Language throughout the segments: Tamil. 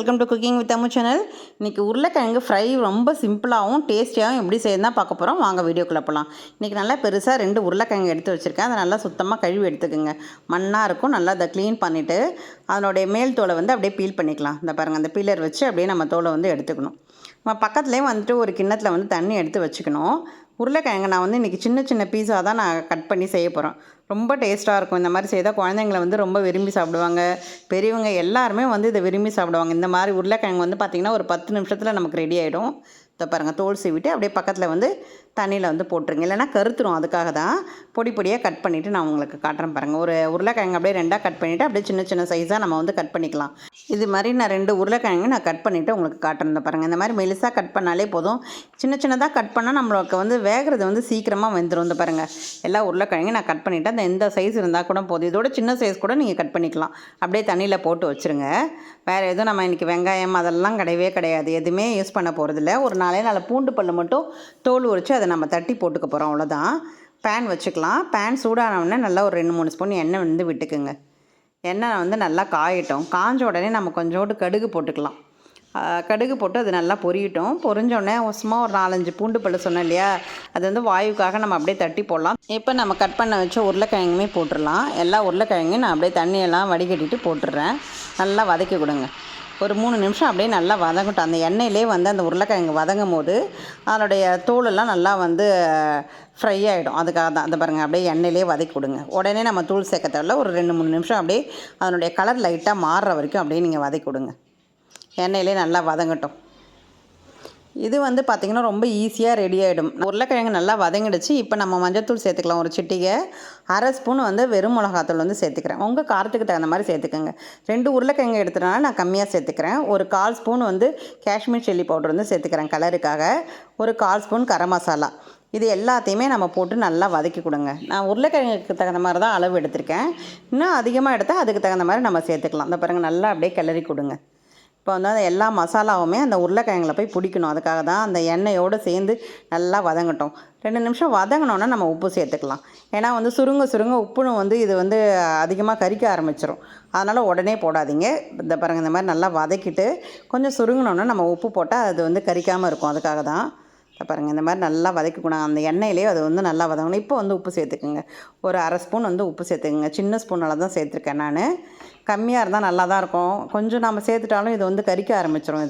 Welcome to cooking with Ammu channel. இன்றைக்கி உருளைக்கிழங்கு ஃப்ரை ரொம்ப சிம்பிளாகவும் டேஸ்டியாகவும் எப்படி செய்யணும் தான் பார்க்க போகிறோம். வாங்க வீடியோக்குள்ளே போகலாம். இன்றைக்கி நல்லா பெருசாக 2 உருளைக்கிழங்கு எடுத்து வச்சுருக்கேன். அதை நல்லா சுத்தமாக கழுவி எடுத்துக்கோங்க. மண்ணாக இருக்கும், நல்லா அதை க்ளீன் பண்ணிவிட்டு அதனுடைய மேல் தோலை அப்படியே பீல் பண்ணிக்கலாம். இந்த பாருங்கள், அந்த பீலர் வச்சு அப்படியே நம்ம தோலை எடுத்துக்கணும். நம்ம பக்கத்துலேயே ஒரு கிண்ணத்தில் தண்ணி எடுத்து வச்சுக்கணும். உருளைக்கிழங்கு நான் இன்றைக்கி சின்ன சின்ன பீஸாக தான் நான் கட் பண்ணி செய்ய போகிறேன். ரொம்ப டேஸ்ட்டாக இருக்கும். இந்த மாதிரி செய்தால் குழந்தைங்களை ரொம்ப விரும்பி சாப்பிடுவாங்க. பெரியவங்க எல்லாருமே இதை விரும்பி சாப்பிடுவாங்க. இந்த மாதிரி உருளைக்கிழங்கு பார்த்திங்கன்னா ஒரு 10 நிமிஷத்தில் நமக்கு ரெடி ஆகிடும். இதை பாருங்கள், தோல் சீவிட்டு அப்படியே பக்கத்தில் தண்ணியில் போட்டுருங்க, இல்லைனா கருத்துரும். அதுக்காக தான் பொடி பொடியாக கட் பண்ணிவிட்டு நான் உங்களுக்கு காட்டுறேன் பாருங்கள். ஒரு உருளைக்கிழங்கு அப்படியே 2ஆக கட் பண்ணிவிட்டு அப்படியே சின்ன சின்ன சைஸாக நம்ம கட் பண்ணிக்கலாம். இது மாதிரி நான் 2 உருளைக்கிழங்கு நான் கட் பண்ணிவிட்டு உங்களுக்கு காட்டுறேன் பாருங்கள். இந்த மாதிரி மெலிசாக கட் பண்ணாலே போதும். சின்ன சின்னதாக கட் பண்ணால் நம்மளுக்கு வேகிறது சீக்கிரமாக வெந்துடும். இந்த பாருங்கள், எல்லா உருளைக்கிழங்கு நான் கட் பண்ணிவிட்டு அந்த எந்த சைஸ் இருந்தால் கூட போதும். இதோட சின்ன சைஸ் கூட நீங்கள் கட் பண்ணிக்கலாம். அப்படியே தண்ணியில் போட்டு வச்சுருங்க. வேறு எதுவும் நம்ம இன்றைக்கி வெங்காயம் அதெல்லாம் கிடையாது. எதுவுமே யூஸ் பண்ண போகிறதில்ல. ஒரு 4 பூண்டு பல் மட்டும் தோல் உரித்து அதை நம்ம தட்டி போட்டுக்க போகிறோம், அவ்வளோதான். பேன் வச்சுக்கலாம். பேன் சூடானவுடனே நல்லா ஒரு 2-3 ஸ்பூன் எண்ணெய் விட்டுக்குங்க. எண்ணெய் நல்லா காயட்டும். காஞ்ச உடனே நம்ம கொஞ்சோண்டு கடுகு போட்டுக்கலாம். கடுகு போட்டு அது நல்லா பொரியட்டும். பொரிஞ்சோடனே சும்மா ஒரு 4-5 பூண்டு பல் சொன்னேன் இல்லையா, அது வாயுக்காக நம்ம அப்படியே தட்டி போடலாம். இப்போ நம்ம கட் பண்ண வச்ச உருளைக்கிழங்குமே போட்டுடலாம். எல்லா உருளைக்கிழங்கையும் நான் அப்படியே தண்ணியெல்லாம் வடிகட்டிட்டு போட்டுடுறேன். நல்லா வதக்கி கொடுங்க. ஒரு 3 நிமிஷம் அப்படியே நல்லா வதங்கட்டும். அந்த எண்ணெயிலே அந்த உருளைக்கிழங்கு வதங்கும் போது அதனுடைய தோலெல்லாம் நல்லா ஃப்ரை ஆகிடும். அதுக்காக தான் அந்த பாருங்கள், அப்படியே எண்ணெயிலே வதக்கி கொடுங்க. உடனே நம்ம தூள் சேர்க்க தேவையில்ல. ஒரு 2-3 நிமிஷம் அப்படியே அதனுடைய கலர் லைட்டாக மாறுற வரைக்கும் அப்படியே நீங்கள் வதக்கி கொடுங்க. எண்ணெயிலே நல்லா வதங்கட்டும். இது பார்த்திங்கன்னா ரொம்ப ஈஸியாக ரெடி ஆகிடும். உருளைக்கிழங்கு நல்லா வதங்கிடுச்சு. இப்போ நம்ம மஞ்சள்தூள் சேர்த்துக்கலாம். ஒரு சிட்டிகை, 1/2 ஸ்பூன் வெறும் மிளகாத்தூள் சேர்த்துக்கிறேன். உங்கள் காரத்துக்கு தகுந்த மாதிரி சேர்த்துக்கோங்க. 2 உருளைக்கிழங்கு எடுத்துனால நான் கம்மியாக சேர்த்துக்கிறேன். ஒரு 1/4 ஸ்பூன் காஷ்மீர் சில்லி பவுடர் சேர்த்துக்கிறேன் கலருக்காக. ஒரு 1/4 ஸ்பூன் கரம் மசாலா. இது எல்லாத்தையுமே நம்ம போட்டு நல்லா வதக்கி கொடுங்க. நான் உருளைக்கிழங்குக்கு தகுந்த மாதிரி தான் அளவு எடுத்திருக்கேன். இன்னும் அதிகமாக எடுத்தால் அதுக்கு தகுந்த மாதிரி நம்ம சேர்த்துக்கலாம். இந்த பாருங்கள், நல்லா அப்படியே கிளறி கொடுங்க. இப்போ அந்த எல்லா மசாலாவுமே அந்த உருளைக்கிழங்குல போய் பிடிக்கணும். அதுக்காக தான் அந்த எண்ணெயோடு சேர்ந்து நல்லா வதங்கட்டும். 2 நிமிஷம் வதங்கினோன்னா நம்ம உப்பு சேர்த்துக்கலாம். ஏன்னா சுருங்க உப்புன்னு இது அதிகமாக கரிக்க ஆரம்பிச்சிடும். அதனால் உடனே போடாதீங்க. இந்த பாருங்கள், இந்த மாதிரி நல்லா வதக்கிட்டு கொஞ்சம் சுருங்கினோன்னா நம்ம உப்பு போட்டால் அது கரிக்காமல் இருக்கும். அதுக்காக தான். பாருங்கள், இந்த மாதிரி நல்லா வதக்கிக்கணும். அந்த எண்ணெயிலே அது நல்லா வதங்கணும். இப்போ உப்பு சேர்த்துக்குங்க. ஒரு 1/2 ஸ்பூன் உப்பு சேர்த்துக்குங்க. சின்ன ஸ்பூனால் தான் சேர்த்துருக்கேன் நான். கம்மியாக இருந்தால் நல்லா தான் இருக்கும். கொஞ்சம் நம்ம சேர்த்துட்டாலும் இது கரிக்க ஆரம்பிச்சிடும்.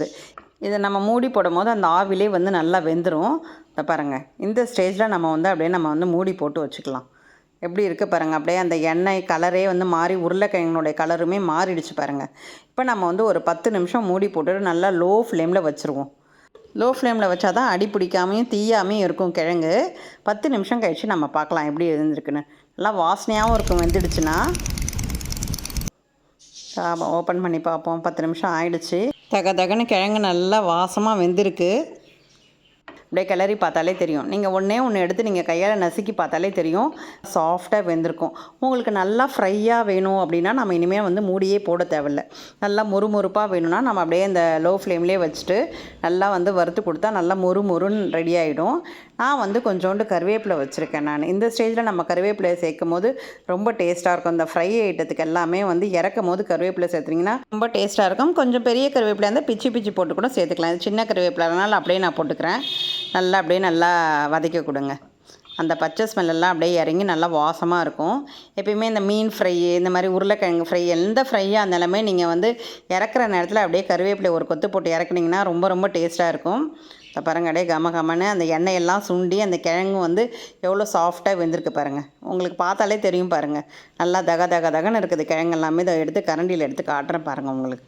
இதை நம்ம மூடி போடும் போது அந்த ஆவிலே நல்லா வெந்துடும். இதை பாருங்கள், இந்த ஸ்டேஜில் நம்ம அப்படியே நம்ம மூடி போட்டு வச்சுக்கலாம். எப்படி இருக்குது பாருங்கள், அப்படியே அந்த எண்ணெய் கலரே மாறி உருளைக்கிழங்குடைய கலருமே மாறிடுச்சு பாருங்கள். இப்போ நம்ம ஒரு 10 நிமிஷம் மூடி போட்டுட்டு நல்லா லோ ஃப்ளேமில் வச்சுருவோம். லோ ஃப்ளேமில் வச்சா தான் அடி பிடிக்காமையும் தீயாமையும் இருக்கும் கிழங்கு. 10 நிமிஷம் கழித்து நம்ம பார்க்கலாம் எப்படி இருந்துருக்குன்னு. நல்லா வாசனையாகவும் இருக்கும். வெந்துடுச்சுன்னா ஓப்பன் பண்ணி பார்ப்போம். 10 நிமிஷம் ஆயிடுச்சு. தகன்னு கிழங்கு நல்லா வாசமாக வெந்திருக்கு. அப்படியே கிளறி பார்த்தாலே தெரியும். நீங்கள் ஒன்று எடுத்து நீங்கள் கையால் நசுக்கி பார்த்தாலே தெரியும், சாஃப்டாக வெந்திருக்கும். உங்களுக்கு நல்லா ஃப்ரையாக வேணும் அப்படின்னா நம்ம இனிமேல் மூடியே போட தேவையில்லை. நல்லா மொறுமொறுப்பாக வேணும்னா நம்ம அப்படியே இந்த லோ ஃப்ளேம்லேயே வச்சுட்டு நல்லா வறுத்து கொடுத்தா நல்லா மொறுன்னு ரெடி ஆகிடும். நான் கொஞ்சோண்டு கருவேப்பிலை வச்சுருக்கேன். நான் இந்த ஸ்டேஜில் நம்ம கருவேப்பிலையை சேர்க்கும் போது ரொம்ப டேஸ்ட்டாக இருக்கும். இந்த ஃப்ரை ஐட்டத்துக்கு எல்லாமே இறக்கும் போது கருவேப்பிலை சேர்த்துட்டிங்கன்னா ரொம்ப டேஸ்ட்டாக இருக்கும். கொஞ்சம் பெரிய கருவேப்பிலை இருந்தால் பிச்சு போட்டு கூட சேர்த்துக்கலாம். இது சின்ன கருவேப்பிலைனால அப்படியே நான் போட்டுக்கிறேன். நல்லா வதக்கி கொடுங்க. அந்த பச்சை ஸ்மெல்லாம் அப்படியே இறங்கி நல்லா வாசமாக இருக்கும். எப்பயுமே இந்த மீன் ஃப்ரை, இந்த மாதிரி உருளைக்கிழங்கு ஃப்ரை, எந்த ஃப்ரையாக இருந்தாலுமே நீங்கள் இறக்குற நேரத்தில் அப்படியே கருவேப்பிலை ஒரு கொத்து போட்டு இறக்குனிங்கன்னா ரொம்ப டேஸ்ட்டாக இருக்கும். இப்போ பாருங்கள், அப்படியே கமகமன்னு அந்த எண்ணெயெல்லாம் சுண்டி அந்த கிழங்கு எவ்வளோ சாஃப்டாக வெந்திருக்கு பாருங்கள். உங்களுக்கு பார்த்தாலே தெரியும் பாருங்கள். நல்லா தகன்னு இருக்குது கிழங்கு எல்லாமே. இதை எடுத்து கரண்டியில் எடுத்து காட்டுறேன் பாருங்கள் உங்களுக்கு.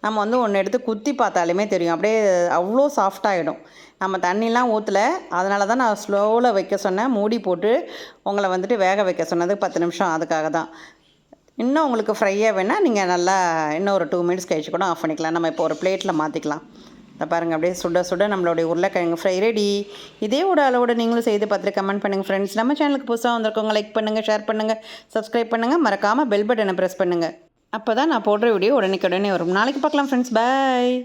நம்ம ஒன்று எடுத்து குத்தி பார்த்தாலுமே தெரியும், அப்படியே அவ்வளோ சாஃப்டாகிடும். நம்ம தண்ணிலாம் ஊற்றலை, அதனால தான் நான் ஸ்லோவில் வைக்க சொன்னேன். மூடி போட்டு உங்களை வேக வைக்க சொன்னது 10 நிமிஷம். அதுக்காக தான். இன்னும் உங்களுக்கு ஃப்ரையாக வேணால் நீங்கள் நல்லா இன்னும் ஒரு 2 மினிட்ஸ் கழிச்சு கூட ஆஃப் பண்ணிக்கலாம். நம்ம இப்போ ஒரு பிளேட்டில் மாற்றிக்கலாம். இதை பாருங்கள், அப்படியே சுட நம்மளுடைய உருளைக்கிழங்கு ஃப்ரை ரெடி. இதே அளவோடு நீங்களும் செய்து பார்த்துட்டு கமெண்ட் பண்ணுங்கள் ஃப்ரெண்ட்ஸ். நம்ம சேனலுக்கு புதுசாக வந்திருக்கவங்க லைக் பண்ணுங்கள், ஷேர் பண்ணுங்கள், சப்ஸ்கிரைப் பண்ணுங்கள். மறக்காமல் பெல் பட்டனை ப்ரெஸ் பண்ணுங்கள். அப்போ தான் நான் போடுற வீடியோ உடனே வரும். நாளைக்கு பார்க்கலாம் ஃப்ரெண்ட்ஸ். பாய்.